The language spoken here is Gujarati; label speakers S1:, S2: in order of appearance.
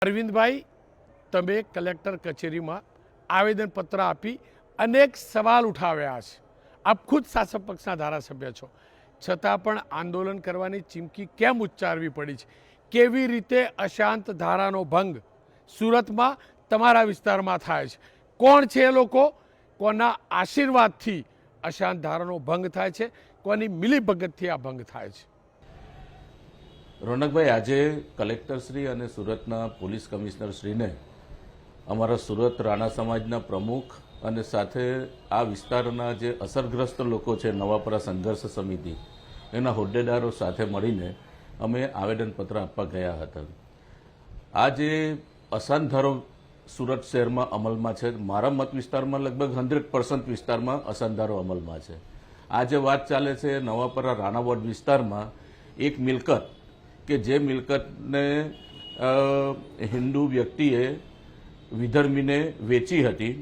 S1: અરવિંદભાઈ, તમે કલેક્ટર કચેરીમાં આવેદનપત્ર આપી અનેક સવાલ ઉઠાવ્યા છે. આપ ખુદ શાસક પક્ષના ધારાસભ્ય છો, છતાં પણ આંદોલન કરવાની ચીમકી કેમ ઉચ્ચારવી પડી છે? કેવી રીતે અશાંત ધારાનો ભંગ સુરતમાં તમારા વિસ્તારમાં થાય છે? કોણ છે એ લોકો? કોના આશીર્વાદથી અશાંત ધારાનો ભંગ થાય છે? કોની મિલીભગતથી આ ભંગ થાય છે?
S2: રોનકભાઈ, આજે કલેક્ટરશ્રી અને સુરતના પોલીસ કમિશનરશ્રીને અમારા સુરત રાણા સમાજના પ્રમુખ અને સાથે આ વિસ્તારના જે અસરગ્રસ્ત લોકો છે, નવાપરા સંઘર્ષ સમિતિ, એના હોદ્દેદારો સાથે મળીને અમે આવેદનપત્ર આપવા ગયા હતા. આ જે અશાંત ધારો સુરત શહેરમાં અમલમાં છે, મારા મત વિસ્તારમાં લગભગ 100% વિસ્તારમાં અશાંત ધારો અમલમાં છે. આ જે વાત ચાલે છે નવાપરા રાણા વોર્ડ વિસ્તારમાં એક મિલકત કે જે મિલકતને હિન્દુ વ્યક્તિએ વિધર્મીને વેચી હતી,